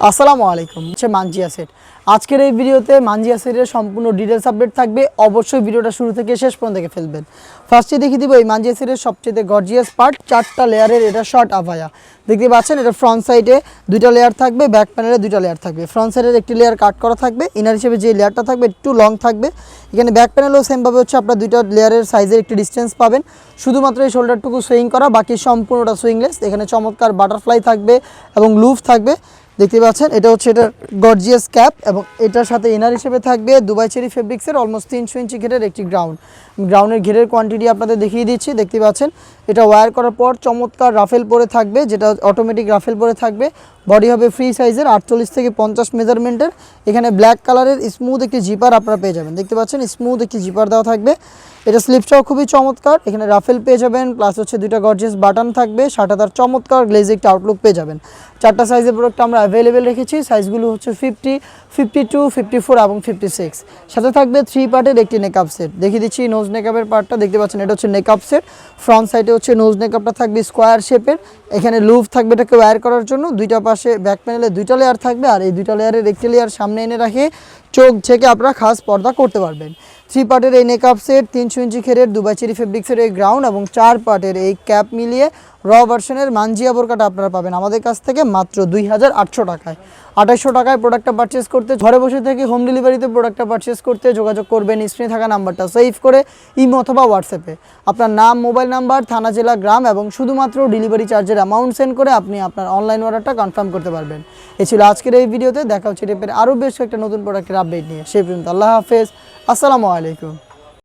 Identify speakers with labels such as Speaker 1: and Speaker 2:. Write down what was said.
Speaker 1: আসসালামু আলাইকুম। মানজিয়া সেট। আজকের এই ভিডিওতে মানজিয়া সেটের সম্পূর্ণ ডিটেলস আপডেট থাকবে। অবশ্যই ভিডিওটা শুরু থেকে শেষ পর্যন্ত দেখে ফেলবেন। ফার্স্টে দেখিয়ে দিব এই মানজিয়া সেটের সবচেয়ে গর্জিয়াস পার্ট, 4টা লেয়ারের এটা শর্ট আভায়া। দেখতে পাচ্ছেন এটা ফ্রন্ট সাইডে 2টা লেয়ার থাকবে, ব্যাক প্যানেলে 2টা লেয়ার থাকবে। ফ্রন্ট সাইডের একটি লেয়ার কাট করা থাকবে, ইনার হিসেবে যে লেয়ারটা থাকবে একটু লং থাকবে। এখানে ব্যাক প্যানেলও সেমভাবে হচ্ছে আপনার 2টা লেয়ারের সাইজের একটি ডিস্টেন্স পাবেন। শুধুমাত্র এই শোল্ডারটুকু সুইং করা, বাকি সম্পূর্ণটা সুইংলেস। এখানে চমৎকার বাটারফ্লাই থাকবে এবং লুফ থাকবে। দেখতে পাচ্ছেন এটা হচ্ছে এটা গর্জিয়াস ক্যাপ এবং এটার সাথে ইনার হিসেবে থাকবে দুবাই চেরি ফেব্রিক্সের অলমোস্ট 300 ইঞ্চি ঘেরের একটি গ্রাউন্ডের ঘেরের কোয়ান্টিটি আপনাদের দেখিয়ে দিচ্ছি। দেখতে পাচ্ছেন এটা ওয়্যার করার পর চমৎকার রাফেল পরে থাকবে, যেটা অটোমেটিক রাফেল পরে থাকবে। বডি হবে ফ্রি সাইজের 48 থেকে 50 মেজারমেন্টের। এখানে ব্ল্যাক কালারের স্মুথ একটি জিপার আপনারা পেয়ে যাবেন। দেখতে পাচ্ছেন স্মুথ একটি জিপার দেওয়া থাকবে। এটা স্লিপসটাও খুবই চমৎকার, এখানে রাফেল পেয়ে যাবেন, প্লাস হচ্ছে 2টা গর্জিয়াস বাটন থাকবে, সাথে তার চমৎকার গ্লেজি একটা আউটলুক পেয়ে যাবেন। 4টা সাইজের প্রোডাক্ট আমরা অ্যাভেলেবেল রেখেছি। সাইজগুলো হচ্ছে 50, 52, 54 এবং 56। সাথে থাকবে 3 পার্টের একটি নেকআপ সেট। দেখিয়ে দিচ্ছি নোজ নেকআপের পার্টটা। দেখতে পাচ্ছেন এটা হচ্ছে নেকআপ সেট। ফ্রন্ট সাইডে হচ্ছে নোজ নেকআপটা থাকবে স্কোয়ার শেপের। এখানে লুপ থাকবে এটাকে ওয়্যার করার জন্য। 2টা পাশে ব্যাক প্যানেলে 2টা লেয়ার থাকবে, আর এই 2টা লেয়ারের একটি লেয়ার সামনে এনে রাখে চোখ ছেকে আপনারা খাস পর্দা করতে পারবেন। 3 পার্টের এই নেকআপ সেট, 300 ইঞ্চি ঘেরের দুবাই চেরি ফেব্রিক্সের এই গ্রাউন্ড এবং 4 পার্টের এই ক্যাপ মিলিয়ে র ভার্সনের মানজিয়া বোরকাটা আপনারা পাবেন আমাদের কাছ থেকে মাত্র 2800 টাকায়। 2800 টাকায় প্রোডাক্টটা পারচেস করতে, ঘরে বসে থেকে হোম ডেলিভারিতে প্রোডাক্টটা পারচেস করতে যোগাযোগ করবেন স্ক্রিনে থাকা নাম্বারটা সেভ করে ইমো অথবা হোয়াটসঅ্যাপে আপনার নাম, মোবাইল নাম্বার, থানা, জেলা, গ্রাম এবং শুধুমাত্র ডেলিভারি চার্জের অ্যামাউন্ট সেন্ড করে আপনি আপনার অনলাইন অর্ডারটা কনফার্ম করতে পারবেন। এ ছিল আজকের এই ভিডিওতে। দেখা হচ্ছে টেপের আরও বেশ কয়েকটা নতুন প্রোডাক্টের আপডেট নিয়ে। সেই পর্যন্ত আল্লাহ হাফেজ, আসসালামু আলাইকুম।